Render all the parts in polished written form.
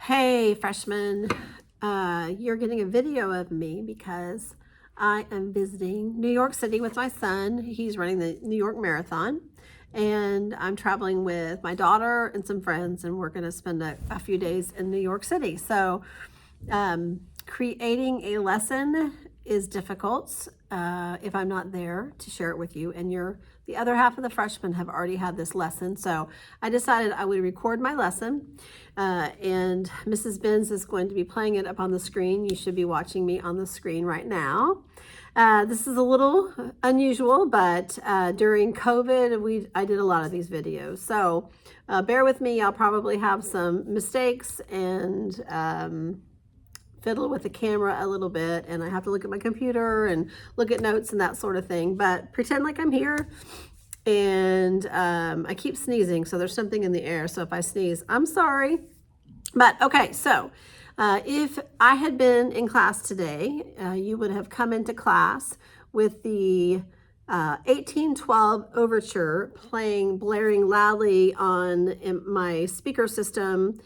Hey, freshmen, you're getting a video of me because I am visiting New York City with my son. He's running the New York Marathon, and I'm traveling with my daughter and some friends, and we're going to spend a few days in New York City. So, creating a lesson is difficult if I'm not there to share it with you, and the other half of the freshmen have already had this lesson. So I decided I would record my lesson, and Mrs. Benz is going to be playing it up on the screen. You should be watching me on the screen right now. This is a little unusual, but during COVID, I did a lot of these videos. So bear with me. I'll probably have some mistakes and fiddle with the camera a little bit, and I have to look at my computer and look at notes and that sort of thing, but pretend like I'm here. And I keep sneezing, so there's something in the air. So if I sneeze, I'm sorry. But okay, so if I had been in class today, you would have come into class with the 1812 Overture blaring loudly on my speaker system.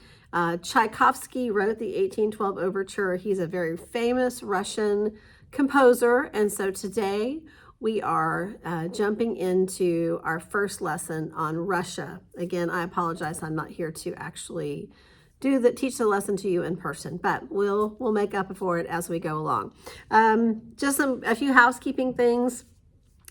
Tchaikovsky wrote the 1812 Overture. He's a very famous Russian composer. And so today we are jumping into our first lesson on Russia. Again, I apologize. I'm not here to actually teach the lesson to you in person, but we'll make up for it as we go along. Just a few housekeeping things.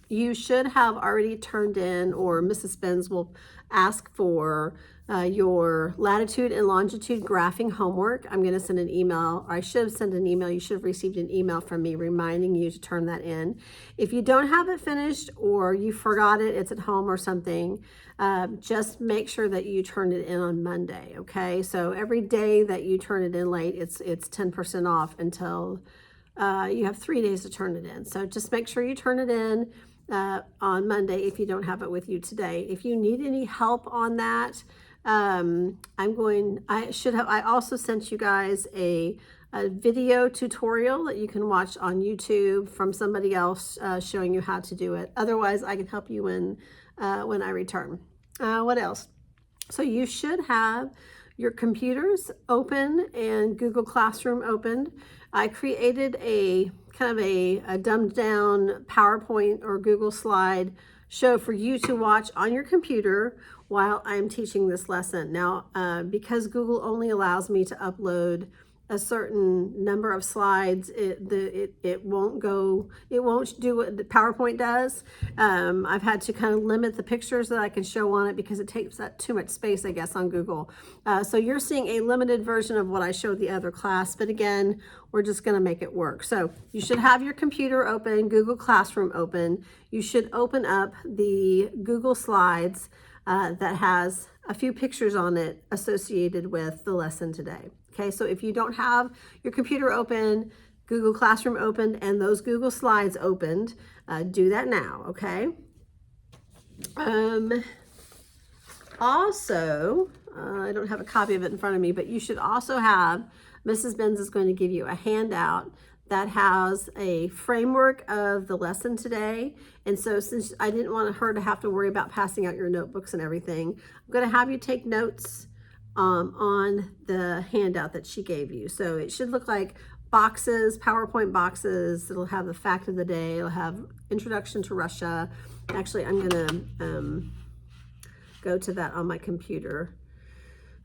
You should have already turned in, or Mrs. Benz will ask for your latitude and longitude graphing homework. I'm going to send an email, or I should have sent an email. You should have received an email from me reminding you to turn that in. If you don't have it finished, or you forgot it, it's at home or something, just make sure that you turn it in on Monday, okay? So every day that you turn it in late, it's 10% off until you have 3 days to turn it in. So just make sure you turn it in on Monday if you don't have it with you today. If you need any help on that, I also sent you guys a video tutorial that you can watch on YouTube from somebody else showing you how to do it. Otherwise, I can help you when I return. What else? So you should have your computers open and Google Classroom opened. I created a kind of a dumbed down PowerPoint or Google slide show for you to watch on your computer while I'm teaching this lesson. Now, because Google only allows me to upload a certain number of slides, it won't do what the PowerPoint does. I've had to kind of limit the pictures that I can show on it because it takes up too much space, I guess, on Google. So you're seeing a limited version of what I showed the other class, but again, we're just going to make it work. So you should have your computer open, Google Classroom open. You should open up the Google Slides that has a few pictures on it associated with the lesson today. Okay, so if you don't have your computer open, Google Classroom opened, and those Google Slides opened, do that now, okay? Also, I don't have a copy of it in front of me, but you should also have, Mrs. Benz is going to give you a handout that has a framework of the lesson today. And so since I didn't want her to have to worry about passing out your notebooks and everything, I'm going to have you take notes on the handout that she gave you. So it should look like boxes, PowerPoint boxes. It'll have the fact of the day. It'll have introduction to Russia. Actually, I'm going to go to that on my computer.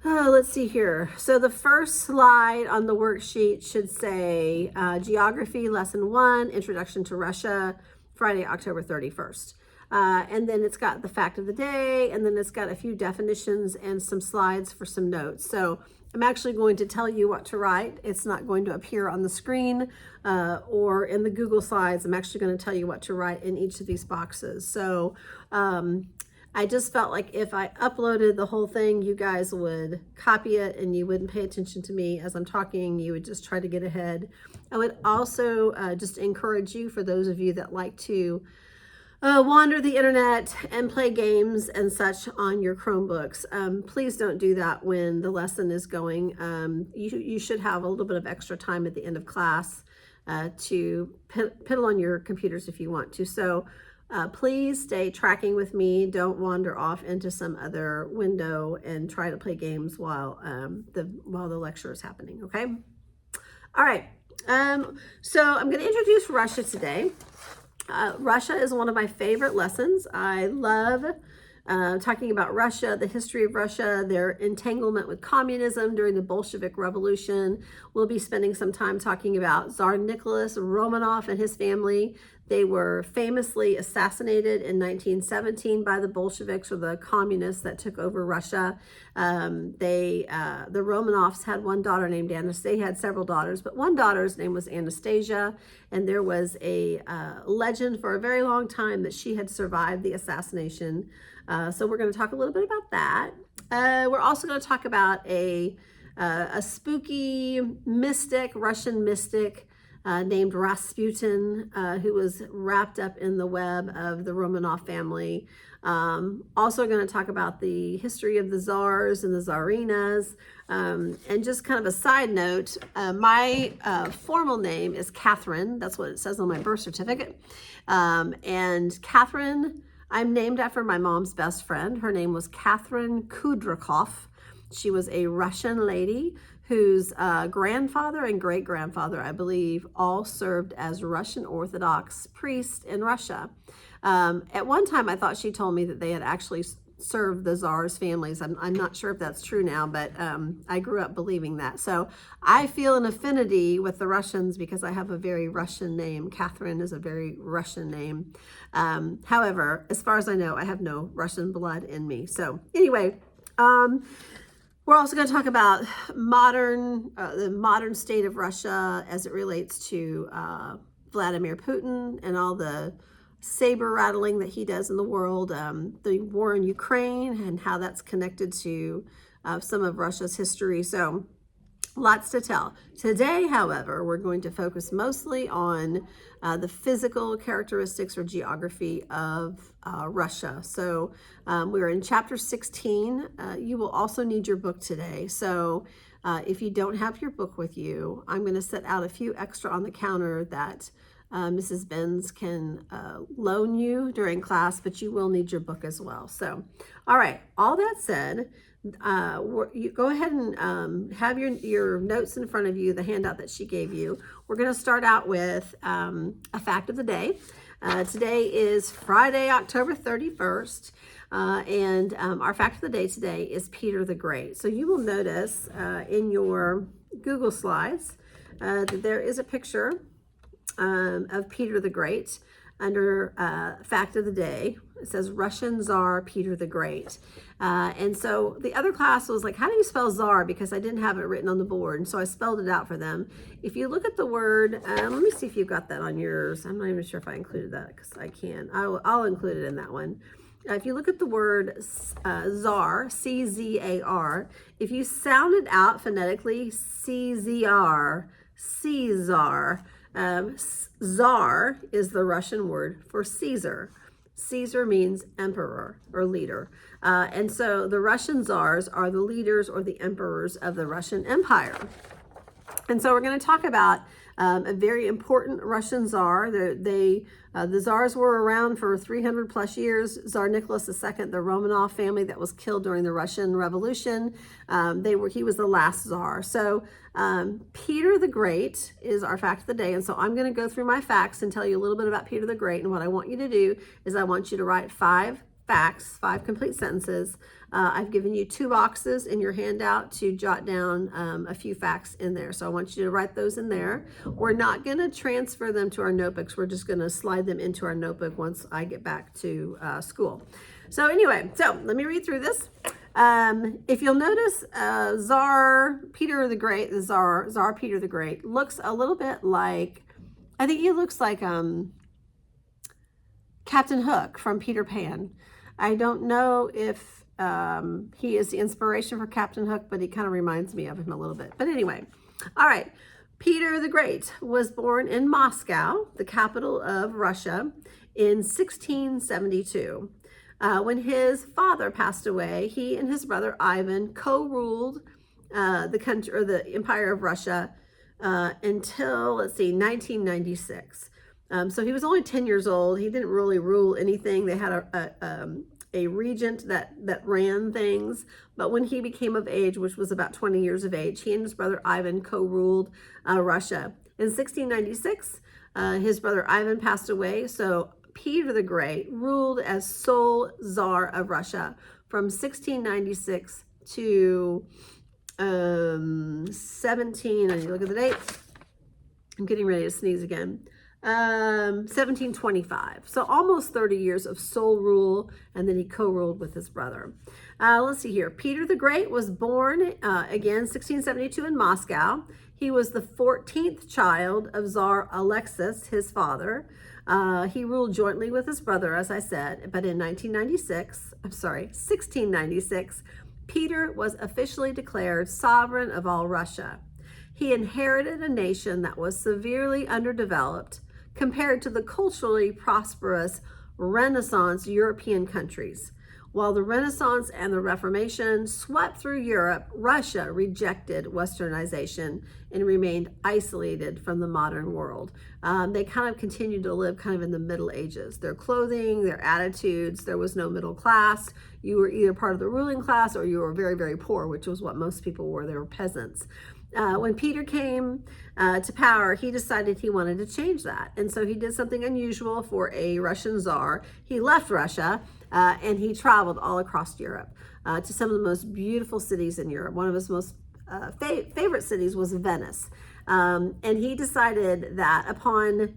Let's see here. So the first slide on the worksheet should say Geography Lesson 1, Introduction to Russia, Friday, October 31st. And then it's got the fact of the day, and then it's got a few definitions and some slides for some notes. So I'm actually going to tell you what to write. It's not going to appear on the screen or in the Google Slides. I'm actually going to tell you what to write in each of these boxes. So I just felt like if I uploaded the whole thing, you guys would copy it and you wouldn't pay attention to me as I'm talking. You would just try to get ahead. I would also just encourage you, for those of you that like to wander the internet and play games and such on your Chromebooks, please don't do that when the lesson is going. You should have a little bit of extra time at the end of class to piddle on your computers if you want to. So Please stay tracking with me. Don't wander off into some other window and try to play games while the lecture is happening, okay? All right, so I'm going to introduce Russia today. Russia is one of my favorite lessons. I love talking about Russia, the history of Russia, their entanglement with communism during the Bolshevik Revolution. We'll be spending some time talking about Tsar Nicholas Romanov and his family. They were famously assassinated in 1917 by the Bolsheviks, or the communists that took over Russia. The Romanovs had one daughter named Anastasia. They had several daughters, but one daughter's name was Anastasia, and there was a legend for a very long time that she had survived the assassination. So we're going to talk a little bit about that. We're also going to talk about a spooky mystic, Russian mystic, named Rasputin, who was wrapped up in the web of the Romanov family. Also going to talk about the history of the czars and the czarinas. And just kind of a side note, my formal name is Catherine. That's what it says on my birth certificate. And Catherine, I'm named after my mom's best friend. Her name was Catherine Kudryakov. She was a Russian lady whose grandfather and great-grandfather, I believe, all served as Russian Orthodox priests in Russia. At one time, I thought she told me that they had actually served the czars' families. I'm not sure if that's true now, but I grew up believing that. So I feel an affinity with the Russians because I have a very Russian name. Catherine is a very Russian name. However, as far as I know, I have no Russian blood in me. So anyway, we're also going to talk about the modern state of Russia as it relates to Vladimir Putin and all the saber rattling that he does in the world, the war in Ukraine and how that's connected to some of Russia's history. So lots to tell. Today, however, we're going to focus mostly on the physical characteristics or geography of Russia. So we're in chapter 16. You will also need your book today. So if you don't have your book with you, I'm going to set out a few extra on the counter that Mrs. Benz can loan you during class, but you will need your book as well. So, all right, all that said, you go ahead and have your notes in front of you, the handout that she gave you. We're going to start out with a fact of the day. Today is Friday, October 31st, and our fact of the day today is Peter the Great. So you will notice in your Google Slides that there is a picture of Peter the Great under fact of the day. It says Russian Tsar Peter the Great. And so the other class was like, how do you spell Tsar? Because I didn't have it written on the board. And so I spelled it out for them. If you look at the word, let me see if you've got that on yours. I'm not even sure if I included that because I can. I'll include it in that one. If you look at the word Tsar, C-Z-A-R, if you sound it out phonetically, C-Z-R, Caesar, Tsar is the Russian word for Caesar. Caesar means emperor or leader. And so the Russian czars are the leaders or the emperors of the Russian Empire. And so we're going to talk about a very important Russian czar. The czars were around for 300 plus years. Tsar Nicholas II, the Romanov family that was killed during the Russian Revolution, he was the last czar. So Peter the Great is our fact of the day. And so I'm going to go through my facts and tell you a little bit about Peter the Great. And what I want you to do is I want you to write 5 facts, 5 complete sentences. I've given you 2 boxes in your handout to jot down a few facts in there. So I want you to write those in there. We're not going to transfer them to our notebooks. We're just going to slide them into our notebook once I get back to school. So anyway, so let me read through this. If you'll notice, Tsar Peter the Great, the Tsar Peter the Great looks a little bit like, I think he looks like Captain Hook from Peter Pan. I don't know if he is the inspiration for Captain Hook, but he kind of reminds me of him a little bit. But anyway, all right. Peter the Great was born in Moscow, the capital of Russia, in 1672. When his father passed away, he and his brother Ivan co-ruled the country or the Empire of Russia until, let's see, 1996. So he was only 10 years old. He didn't really rule anything. They had a regent that ran things. But when he became of age, which was about 20 years of age, he and his brother Ivan co-ruled Russia. In 1696, his brother Ivan passed away. So Peter the Great ruled as sole Tsar of Russia from 1696 to 17, I need to look at the date. I'm getting ready to sneeze again. 1725. So almost 30 years of sole rule, and then he co-ruled with his brother. Let's see here. Peter the Great was born again 1672 in Moscow. He was the 14th child of Tsar Alexis, his father. He ruled jointly with his brother, as I said, but in 1696, Peter was officially declared sovereign of all Russia. He inherited a nation that was severely underdeveloped compared to the culturally prosperous Renaissance European countries. While the Renaissance and the Reformation swept through Europe, Russia rejected Westernization and remained isolated from the modern world. They kind of continued to live kind of in the Middle Ages. Their clothing, their attitudes, there was no middle class. You were either part of the ruling class or you were very, very poor, which was what most people were. They were peasants. When Peter came to power, he decided he wanted to change that. And so he did something unusual for a Russian czar. He left Russia and he traveled all across Europe to some of the most beautiful cities in Europe. One of his most favorite cities was Venice. And he decided that upon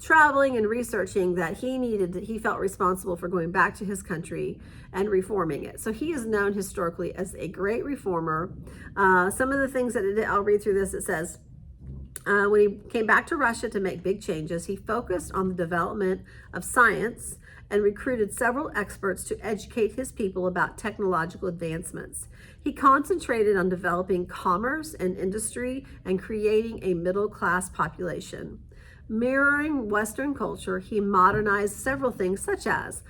traveling and researching that he felt responsible for going back to his country and reforming it. So he is known historically as a great reformer. Some of the things that I'll read through this. It says, when he came back to Russia to make big changes, he focused on the development of science and recruited several experts to educate his people about technological advancements. He concentrated on developing commerce and industry and creating a middle-class population. Mirroring Western culture, he modernized several things such as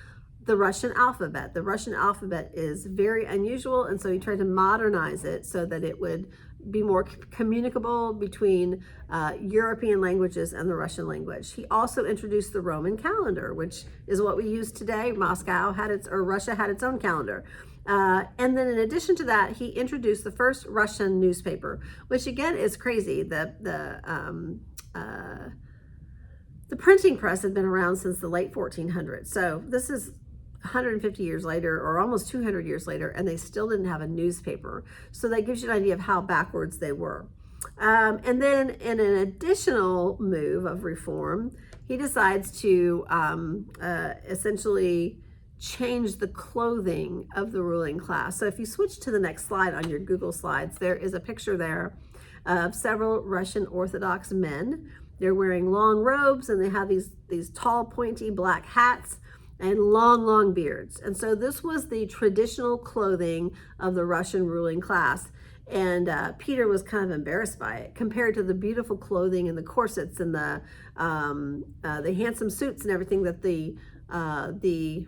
the Russian alphabet. The Russian alphabet is very unusual, and so he tried to modernize it so that it would be more communicable between European languages and the Russian language. He also introduced the Roman calendar, which is what we use today. Russia had its own calendar. And then in addition to that, he introduced the first Russian newspaper, which again is crazy. The printing press had been around since the late 1400s. So this is 150 years later, or almost 200 years later, and they still didn't have a newspaper. So that gives you an idea of how backwards they were. And then in an additional move of reform, he decides to essentially change the clothing of the ruling class. So if you switch to the next slide on your Google Slides, there is a picture there of several Russian Orthodox men. They're wearing long robes and they have these tall, pointy black hats and long beards. And so this was the traditional clothing of the Russian ruling class. And Peter was kind of embarrassed by it compared to the beautiful clothing and the corsets and the handsome suits and everything that the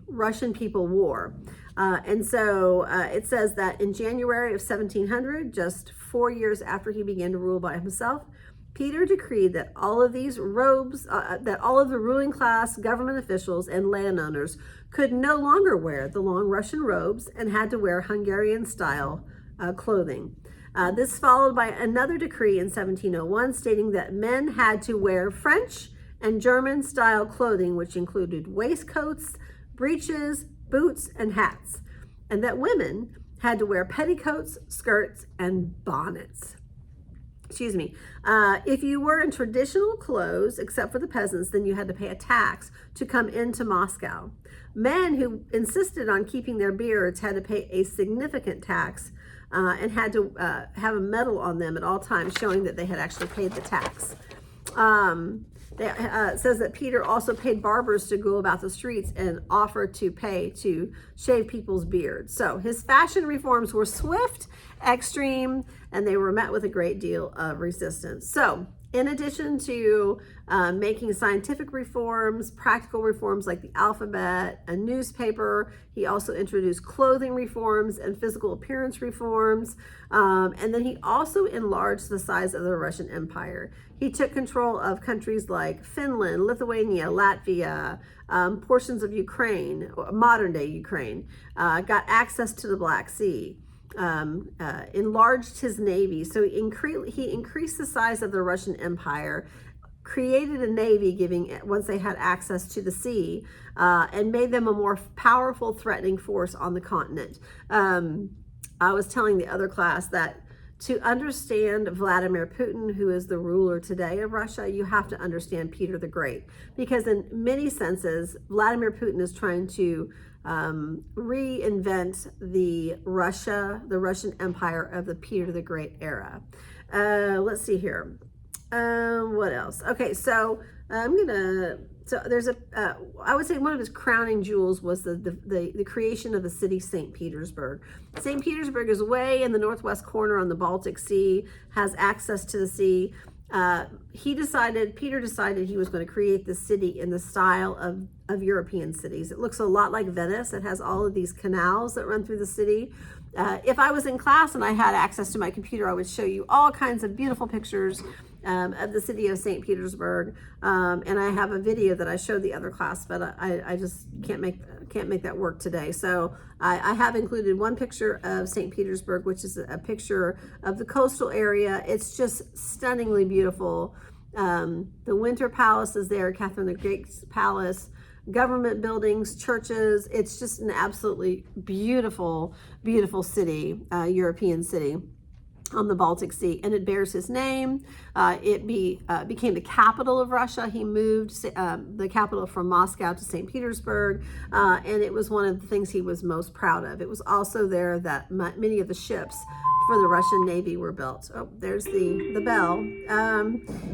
Russian people wore. And so it says that in January of 1700, just 4 years after he began to rule by himself, Peter decreed that all of these robes, that all of the ruling class, government officials, and landowners could no longer wear the long Russian robes and had to wear Hungarian-style clothing. This followed by another decree in 1701 stating that men had to wear French and German-style clothing, which included waistcoats, breeches, boots, and hats, and that women had to wear petticoats, skirts, and bonnets. Excuse me. If you were in traditional clothes, except for the peasants, then you had to pay a tax to come into Moscow. Men who insisted on keeping their beards had to pay a significant tax and had to have a medal on them at all times showing that they had actually paid the tax. It says that Peter also paid barbers to go about the streets and offer to pay to shave people's beards. So his fashion reforms were swift, extreme, and they were met with a great deal of resistance. So In addition to making scientific reforms, practical reforms like the alphabet, a newspaper, he also introduced clothing reforms and physical appearance reforms. And then he also enlarged the size of the Russian Empire. He took control of countries like Finland, Lithuania, Latvia, portions of Ukraine, modern day Ukraine, got access to the Black Sea. Enlarged his navy. So he increased the size of the Russian Empire, created a navy once they had access to the sea, and made them a more powerful, threatening force on the continent. I was telling the other class that to understand Vladimir Putin, who is the ruler today of Russia, you have to understand Peter the Great, because in many senses, Vladimir Putin is trying to reinvent the Russian Empire of the Peter the Great era. Let's see here. What else? Okay, so there's I would say one of his crowning jewels was the creation of the city St. Petersburg. St. Petersburg is way in the northwest corner on the Baltic Sea, has access to the sea. Peter decided he was going to create the city in the style of European cities. It looks a lot like Venice. It has all of these canals that run through the city. If I was in class and I had access to my computer, I would show you all kinds of beautiful pictures of the city of St. Petersburg. And I have a video that I showed the other class, but I just can't make that work today. So I have included one picture of St. Petersburg, which is a picture of the coastal area. It's just stunningly beautiful. The Winter Palace is there, Catherine the Great's palace, government buildings, churches. It's just an absolutely beautiful, beautiful city, European city on the Baltic Sea, and it bears his name. It became the capital of Russia. He moved the capital from Moscow to St. Petersburg, and it was one of the things he was most proud of. It was also there that many of the ships for the Russian Navy were built. Oh, there's the bell.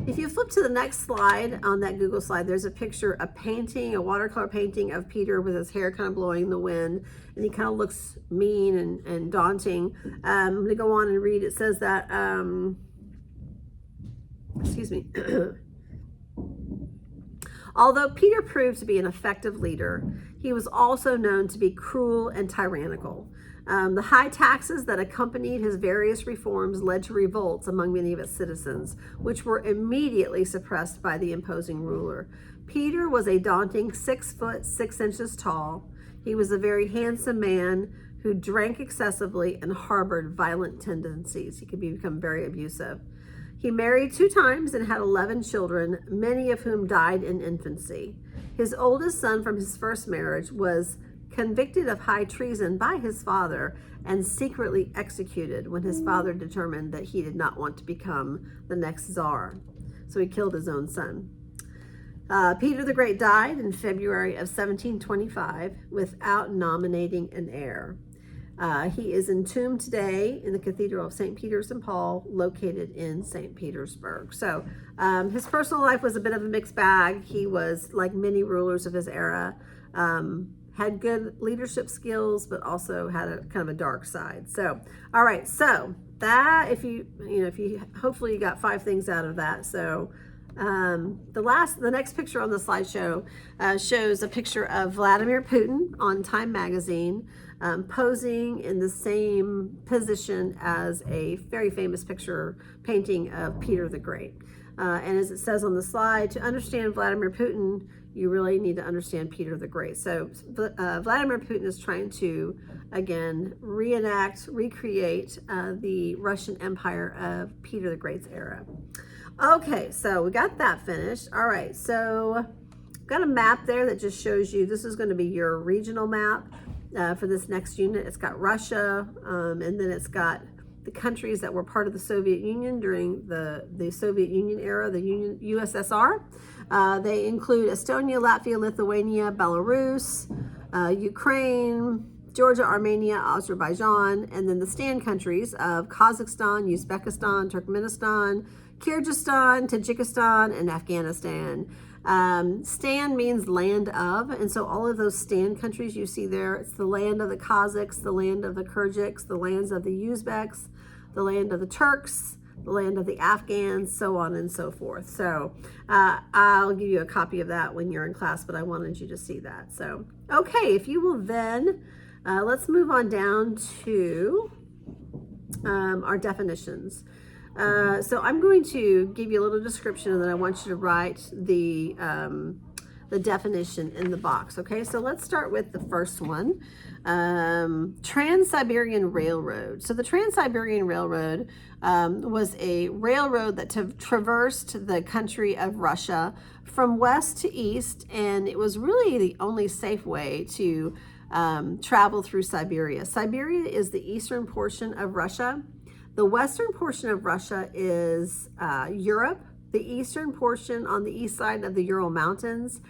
If you flip to the next slide on that Google slide, there's a picture, a painting, a watercolor painting of Peter with his hair kind of blowing in the wind, and he kind of looks mean and daunting. I'm going to go on and read. It says that, excuse me. Although Peter proved to be an effective leader, he was also known to be cruel and tyrannical. The high taxes that accompanied his various reforms led to revolts among many of its citizens, which were immediately suppressed by the imposing ruler. Peter was a daunting 6 foot 6 inches tall. He was a very handsome man who drank excessively and harbored violent tendencies. He could become very abusive. He married 2 times and had 11 children, many of whom died in infancy. His oldest son from his first marriage was convicted of high treason by his father and secretly executed when his father determined that he did not want to become the next czar. So he killed his own son. Peter the Great died in February of 1725 without nominating an heir. He is entombed today in the Cathedral of St. Peter and Paul, located in St. Petersburg. So his personal life was a bit of a mixed bag. He was, like many rulers of his era, had good leadership skills, but also had a kind of a dark side. So, all right. So that, hopefully you got 5 things out of that. So the next picture on the slideshow shows a picture of Vladimir Putin on Time magazine, posing in the same position as a very famous painting of Peter the Great. And as it says on the slide, to understand Vladimir Putin, you really need to understand Peter the Great. So Vladimir Putin is trying to, again, recreate the Russian Empire of Peter the Great's era. Okay, so we got that finished. All right, so got a map there that just shows you, this is going to be your regional map for this next unit. It's got Russia, and then it's got the countries that were part of the Soviet Union during the Soviet Union era, the USSR. They include Estonia, Latvia, Lithuania, Belarus, Ukraine, Georgia, Armenia, Azerbaijan, and then the stand countries of Kazakhstan, Uzbekistan, Turkmenistan, Kyrgyzstan, Tajikistan, and Afghanistan. Stan means land of, and so all of those stand countries you see there, it's the land of the Kazakhs, the land of the Kyrgyz, the lands of the Uzbeks, the land of the Turks, the land of the Afghans, so on and so forth. So I'll give you a copy of that when you're in class, but I wanted you to see that. So, okay, if you will then, let's move on down to our definitions. So I'm going to give you a little description, and then I want you to write the definition in the box. Okay, so let's start with the first one. Trans-Siberian Railroad. So the Trans-Siberian Railroad was a railroad that traversed the country of Russia from west to east, and it was really the only safe way to travel through Siberia. Siberia is the eastern portion of Russia. The western portion of Russia is Europe. The eastern portion on the east side of the Ural Mountains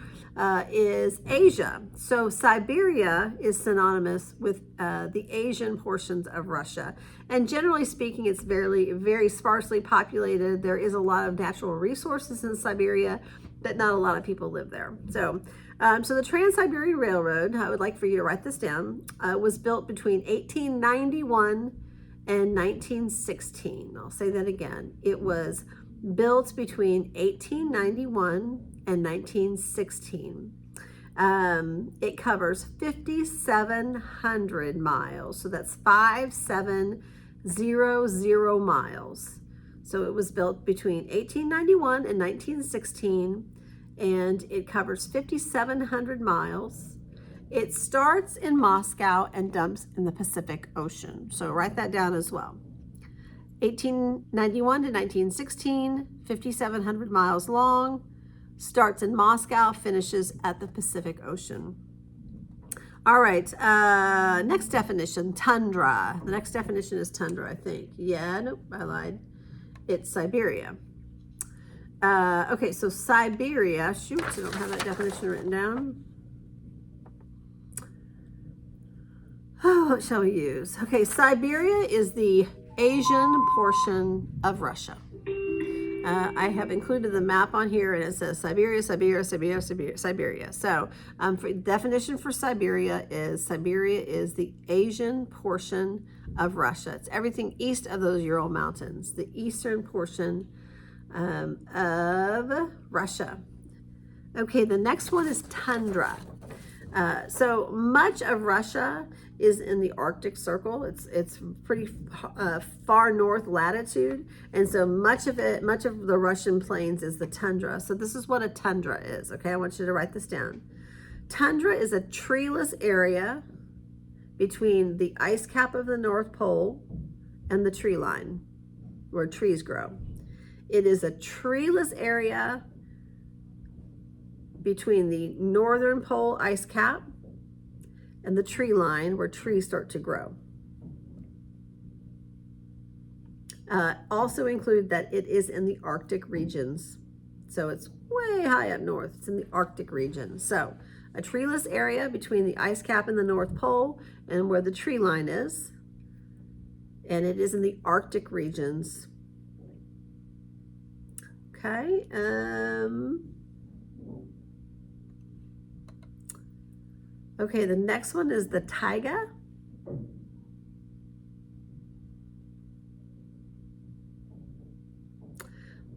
is Asia. So Siberia is synonymous with the Asian portions of Russia. And generally speaking, it's very, very sparsely populated. There is a lot of natural resources in Siberia, but not a lot of people live there. So the Trans-Siberian Railroad, I would like for you to write this down, was built between 1891 and 1916. I'll say that again. It was built between 1891 and 1916. It covers 5,700 miles. So that's 5,700 miles. So it was built between 1891 and 1916, and it covers 5,700 miles. It starts in Moscow and dumps in the Pacific Ocean. So write that down as well. 1891 to 1916, 5,700 miles long, starts in Moscow, finishes at the Pacific Ocean. All right, next definition, tundra. The next definition is tundra, I think. Yeah, nope, I lied. It's Siberia. Okay, so Siberia, shoot, I don't have that definition written down. Oh, what shall we use? Okay, Siberia is the Asian portion of Russia. I have included the map on here, and it says Siberia, Siberia, Siberia, Siberia, Siberia. So definition for Siberia is the Asian portion of Russia. It's everything east of those Ural Mountains, the eastern portion of Russia. Okay, the next one is tundra. So much of Russia is in the Arctic Circle. It's pretty far north latitude, and so much of the Russian plains is the tundra. So this is what a tundra is. Okay, I want you to write this down. Tundra is a treeless area between the ice cap of the North Pole and the tree line, where trees grow. It is a treeless area between the northern pole ice cap and the tree line, where trees start to grow. Also include that it is in the Arctic regions. So it's way high up north. It's in the Arctic region. So a treeless area between the ice cap and the North Pole and where the tree line is. And it is in the Arctic regions. Okay. Okay, the next one is the taiga.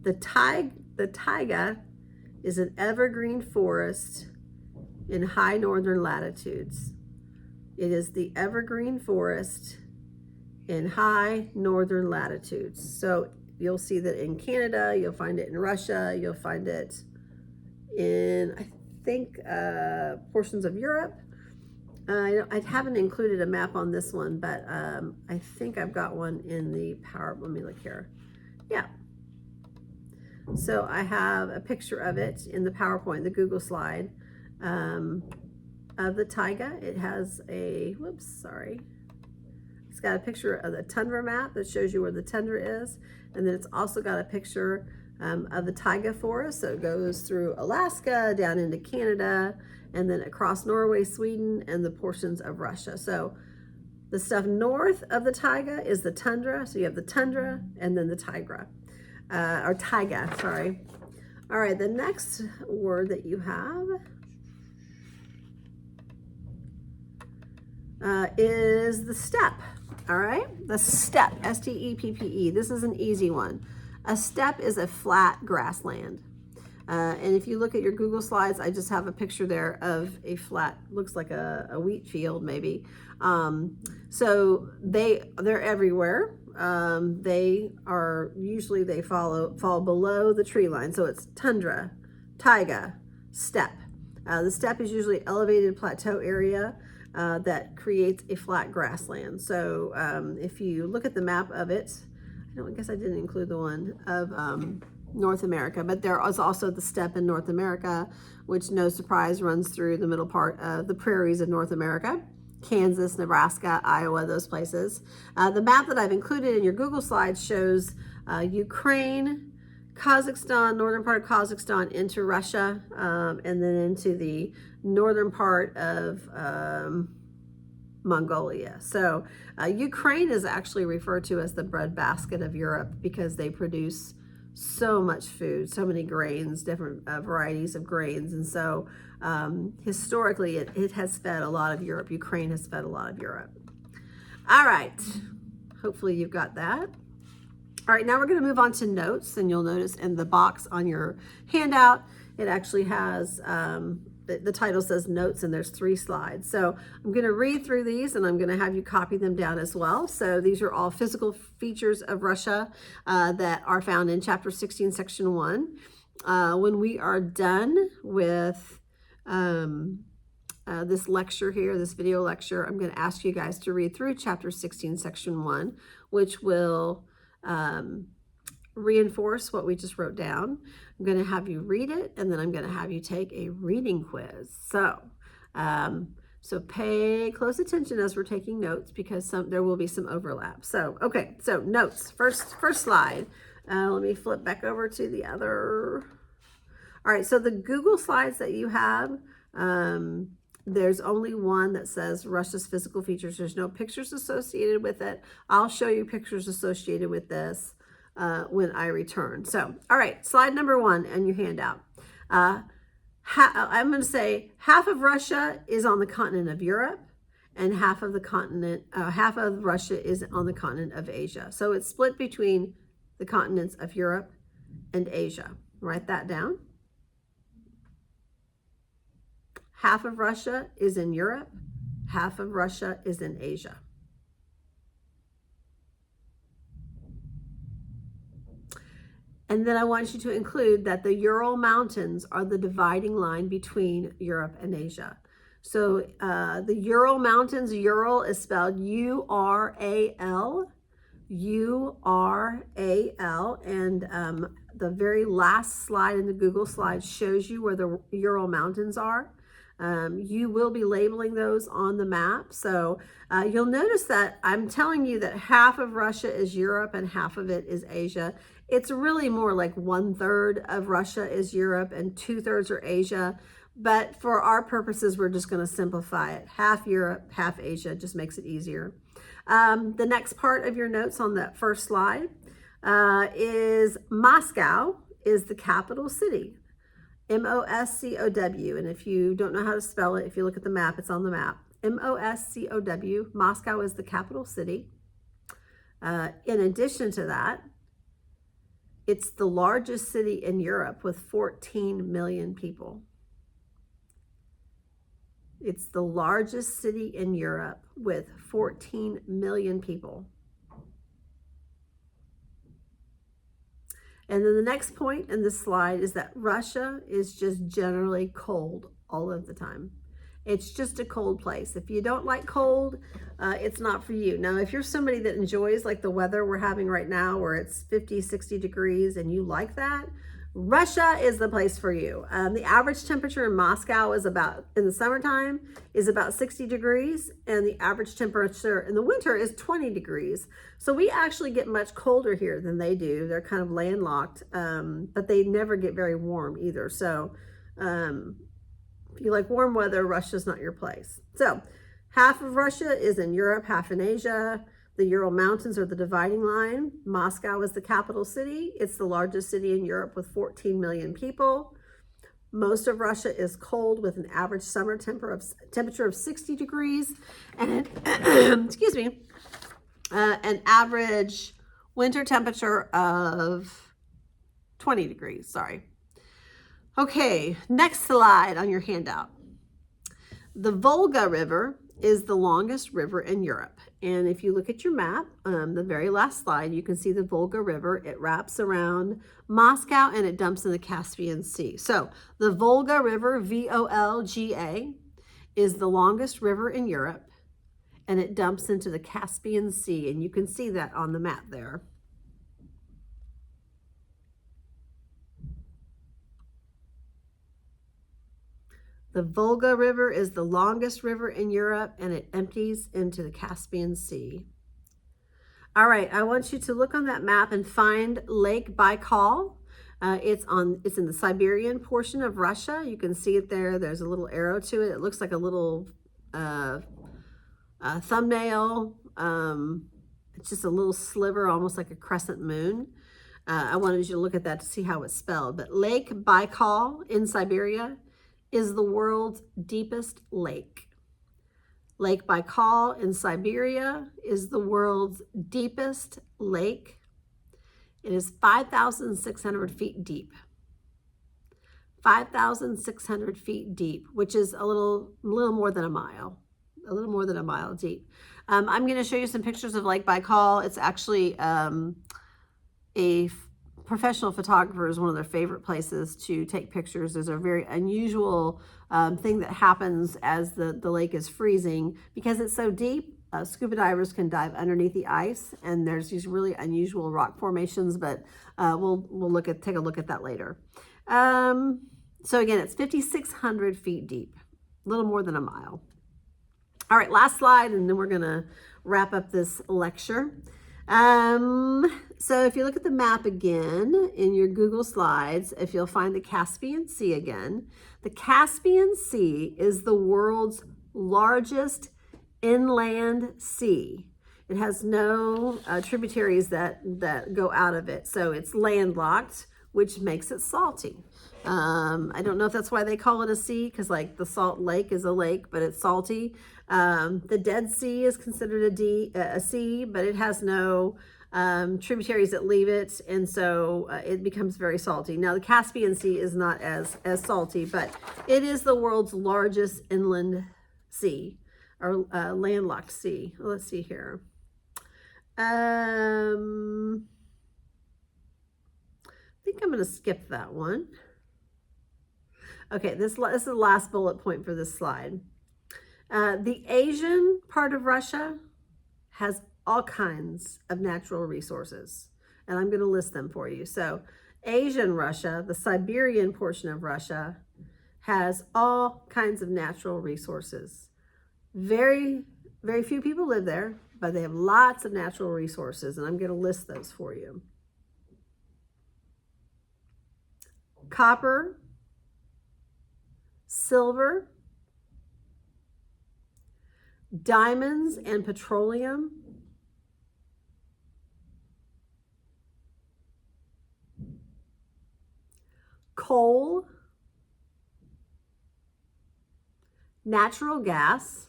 The taiga is an evergreen forest in high northern latitudes. It is the evergreen forest in high northern latitudes. So you'll see that in Canada, you'll find it in Russia, you'll find it in, I think, portions of Europe. I haven't included a map on this one, but I think I've got one in the power. Let me look here. Yeah. So I have a picture of it in the PowerPoint, the Google slide, of the taiga. It has a, whoops, sorry. It's got a picture of the tundra map that shows you where the tundra is. And then it's also got a picture of the taiga forest. So it goes through Alaska, down into Canada, and then across Norway, Sweden, and the portions of Russia. So the stuff north of the taiga is the tundra. So you have the tundra and then the taiga, or taiga, sorry. All right, the next word that you have is the steppe. All right, the steppe, S-T-E-P-P-E. This is an easy one. A steppe is a flat grassland. And if you look at your Google Slides, I just have a picture there of a flat, looks like a wheat field maybe. So they're everywhere. They fall below the tree line. So it's tundra, taiga, steppe. The steppe is usually elevated plateau area that creates a flat grassland. So if you look at the map of it, I guess I didn't include the one of North America, but there is also the steppe in North America, which no surprise runs through the middle part of the prairies of North America. Kansas, Nebraska, Iowa, those places. The map that I've included in your Google Slides shows Ukraine, Kazakhstan, northern part of Kazakhstan into Russia, and then into the northern part of Mongolia. So Ukraine is actually referred to as the breadbasket of Europe because they produce so much food, so many grains, different varieties of grains. And so historically, it has fed a lot of Europe. Ukraine has fed a lot of Europe. All right. Hopefully you've got that. All right, now we're going to move on to notes. And you'll notice in the box on your handout, it actually has the title says notes, and there's 3 slides. So I'm going to read through these, and I'm going to have you copy them down as well. So these are all physical features of Russia that are found in chapter 16, section 1. When we are done with this lecture here, this video lecture, I'm going to ask you guys to read through chapter 16, section 1, which will reinforce what we just wrote down. I'm going to have you read it, and then I'm going to have you take a reading quiz. So pay close attention as we're taking notes, because there will be some overlap. So, okay, so notes, first slide. Let me flip back over to the other. All right, so the Google Slides that you have, there's only one that says Russia's physical features. There's no pictures associated with it. I'll show you pictures associated with this when I return. So, all right, slide number 1 on your handout. I'm going to say half of Russia is on the continent of Europe, and half of Russia is on the continent of Asia. So it's split between the continents of Europe and Asia. Write that down. Half of Russia is in Europe, half of Russia is in Asia. And then I want you to include that the Ural Mountains are the dividing line between Europe and Asia. So the Ural Mountains, Ural is spelled U-R-A-L, U-R-A-L, and the very last slide in the Google Slides shows you where the Ural Mountains are. You will be labeling those on the map. So you'll notice that I'm telling you that half of Russia is Europe and half of it is Asia. It's really more like 1/3 of Russia is Europe and 2/3 are Asia. But for our purposes, we're just going to simplify it. Half Europe, half Asia, just makes it easier. The next part of your notes on that first slide is Moscow is the capital city. M-O-S-C-O-W. And if you don't know how to spell it, if you look at the map, it's on the map. M-O-S-C-O-W. Moscow is the capital city. In addition to that, it's the largest city in Europe with 14 million people. It's the largest city in Europe with 14 million people. And then the next point in this slide is that Russia is just generally cold all of the time. It's just a cold place. If you don't like cold, it's not for you. Now, if you're somebody that enjoys like the weather we're having right now, where it's 50, 60 degrees and you like that, Russia is the place for you. The average temperature in Moscow is in the summertime, is about 60 degrees, and the average temperature in the winter is 20 degrees. So we actually get much colder here than they do. They're kind of landlocked, but they never get very warm either. So if you like warm weather, Russia's not your place. So half of Russia is in Europe, half in Asia. The Ural Mountains are the dividing line. Moscow is the capital city. It's the largest city in Europe with 14 million people. Most of Russia is cold with an average summer temperature of 60 degrees. And excuse me. an average winter temperature of 20 degrees, sorry. Okay, next slide on your handout. The Volga River is the longest river in Europe. And if you look at your map, the very last slide, you can see the Volga River. It wraps around Moscow and it dumps in the Caspian Sea. So the Volga River, V-O-L-G-A, is the longest river in Europe, and it dumps into the Caspian Sea. And you can see that on the map there. The Volga River is the longest river in Europe, and it empties into the Caspian Sea. All right, I want you to look on that map and find Lake Baikal. It's in the Siberian portion of Russia. You can see it there. There's a little arrow to it. It looks like a little thumbnail. It's just a little sliver, almost like a crescent moon. I wanted you to look at that to see how it's spelled. But Lake Baikal in Siberia is the world's deepest lake. Lake Baikal in Siberia is the world's deepest lake. It is 5,600 feet deep. 5,600 feet deep, which is a little more than a mile. A little more than a mile deep. I'm going to show you some pictures of Lake Baikal. It's actually a professional photographers, one of their favorite places to take pictures. There's a very unusual thing that happens as the lake is freezing. Because it's so deep, scuba divers can dive underneath the ice, and there's these really unusual rock formations, but we'll take a look at that later. So again, it's 5,600 feet deep, a little more than a mile. All right, last slide, and then we're gonna wrap up this lecture. So if you look at the map again in your Google Slides, if you'll find the Caspian Sea again, the Caspian Sea is the world's largest inland sea. It has no tributaries that go out of it. So it's landlocked, which makes it salty. I don't know if that's why they call it a sea, because like the Salt Lake is a lake, but it's salty. The Dead Sea is considered a sea, but it has no tributaries that leave it, and so it becomes very salty. Now the Caspian Sea is not as salty, but it is the world's largest inland sea, or landlocked sea. Let's see here. I think I'm going to skip that one. Okay, this is the last bullet point for this slide. The Asian part of Russia has all kinds of natural resources, and I'm going to list them for you. So Asian Russia, the Siberian portion of Russia, has all kinds of natural resources. Very, very few people live there, but they have lots of natural resources, and I'm going to list those for you. Copper, silver, diamonds and petroleum, coal, natural gas,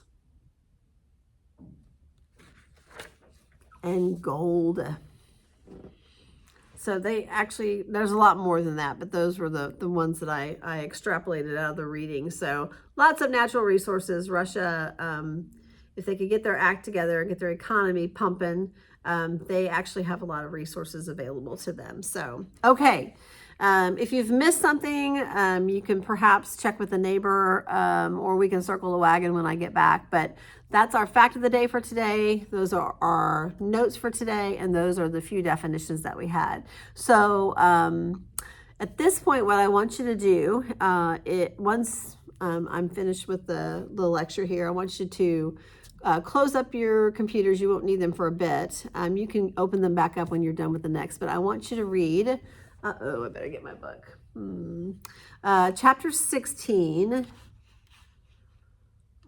and gold. So there's a lot more than that, but those were the ones that I extrapolated out of the reading. So lots of natural resources. Russia, if they could get their act together and get their economy pumping, they actually have a lot of resources available to them. So, okay. If you've missed something, you can perhaps check with a neighbor, or we can circle the wagon when I get back. But that's our fact of the day for today. Those are our notes for today, and those are the few definitions that we had. So at this point, what I want you to do, once I'm finished with the lecture here, I want you to close up your computers. You won't need them for a bit. You can open them back up when you're done with the next, but I want you to read. I better get my book. Chapter 16.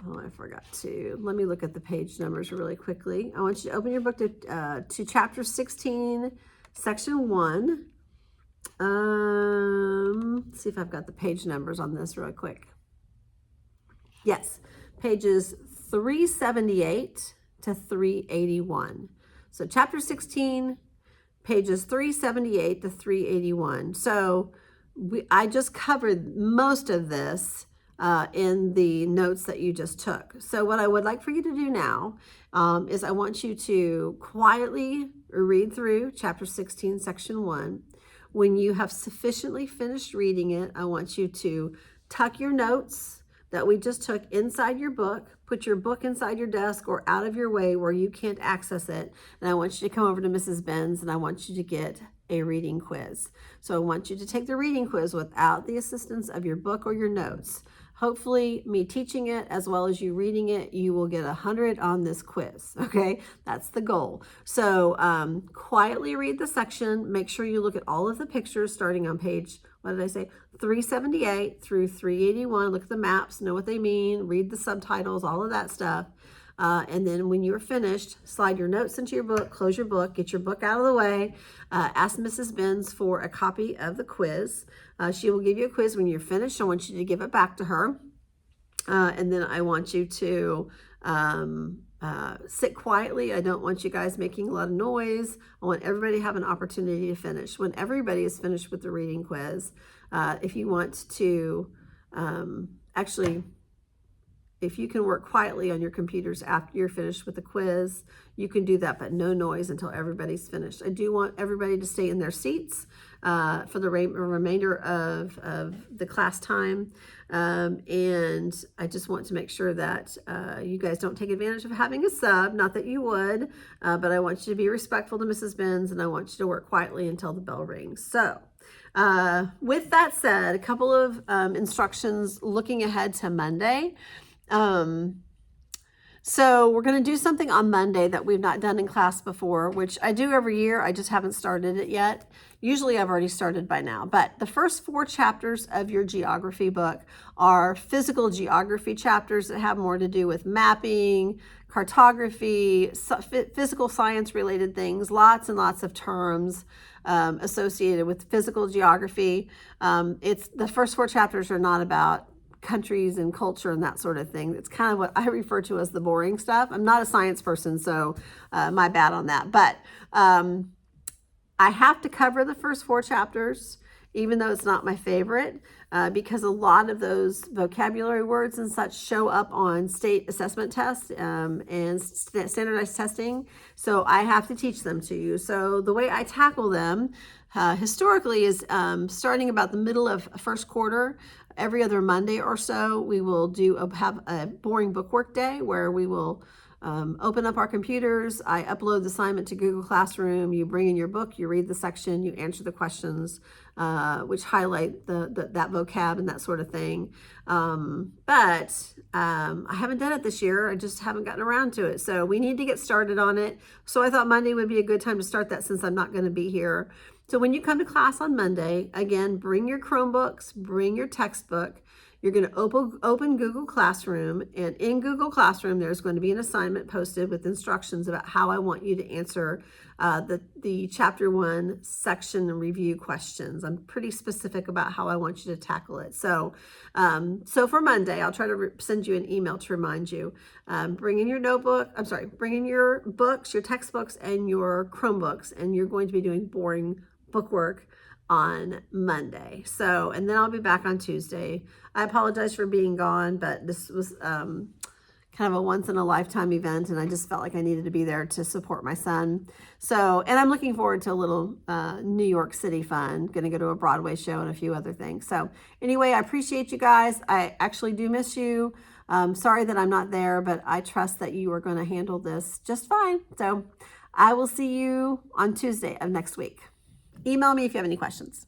Oh, I forgot to. Let me look at the page numbers really quickly. I want you to open your book to chapter 16, section 1. Let's see if I've got the page numbers on this real quick. Yes, pages 378 to 381. So chapter 16, pages 378 to 381. So I just covered most of this in the notes that you just took. So what I would like for you to do now is I want you to quietly read through chapter 16, section 1. When you have sufficiently finished reading it, I want you to tuck your notes that we just took inside your book, put your book inside your desk or out of your way where you can't access it. And I want you to come over to Mrs. Benz and I want you to get a reading quiz. So I want you to take the reading quiz without the assistance of your book or your notes. Hopefully, me teaching it as well as you reading it, you will get 100 on this quiz, okay? That's the goal. So quietly read the section. Make sure you look at all of the pictures starting on page, what did I say? 378 through 381. Look at the maps, know what they mean, read the subtitles, all of that stuff. And then when you're finished, slide your notes into your book, close your book, get your book out of the way, ask Mrs. Benz for a copy of the quiz. She will give you a quiz when you're finished. I want you to give it back to her. And then I want you to sit quietly. I don't want you guys making a lot of noise. I want everybody to have an opportunity to finish. When everybody is finished with the reading quiz, if you want to actually, if you can work quietly on your computers after you're finished with the quiz, you can do that, but no noise until everybody's finished. I do want everybody to stay in their seats for the remainder of the class time. And I just want to make sure that you guys don't take advantage of having a sub, not that you would, but I want you to be respectful to Mrs. Benz and I want you to work quietly until the bell rings. So with that said, a couple of instructions looking ahead to Monday. So we're going to do something on Monday that we've not done in class before, which I do every year. I just haven't started it yet. Usually I've already started by now, but the first 4 chapters of your geography book are physical geography chapters that have more to do with mapping, cartography, physical science related things, lots and lots of terms associated with physical geography. It's the first 4 chapters are not about countries and culture and that sort of thing. It's kind of what I refer to as the boring stuff. I'm not a science person, so my bad on that. But I have to cover the first 4 chapters, even though it's not my favorite, because a lot of those vocabulary words and such show up on state assessment tests and standardized testing. So I have to teach them to you. So the way I tackle them historically is starting about the middle of first quarter. Every other Monday or so, we will have a boring bookwork day where we will open up our computers. I upload the assignment to Google Classroom. You bring in your book, you read the section, you answer the questions, which highlight that vocab and that sort of thing. But I haven't done it this year. I just haven't gotten around to it. So we need to get started on it. So I thought Monday would be a good time to start that since I'm not going to be here. So when you come to class on Monday, again, bring your Chromebooks, bring your textbook. You're going to open Google Classroom, and in Google Classroom, there's going to be an assignment posted with instructions about how I want you to answer the Chapter 1 section review questions. I'm pretty specific about how I want you to tackle it. So for Monday, I'll try to send you an email to remind you. Bring in your bring in your books, your textbooks, and your Chromebooks, and you're going to be doing boring bookwork on Monday. So, and then I'll be back on Tuesday. I apologize for being gone, but this was kind of a once in a lifetime event, and I just felt like I needed to be there to support my son. So, and I'm looking forward to a little New York City fun. Going to go to a Broadway show and a few other things. So anyway, I appreciate you guys. I actually do miss you. Sorry that I'm not there, but I trust that you are going to handle this just fine. So I will see you on Tuesday of next week. Email me if you have any questions.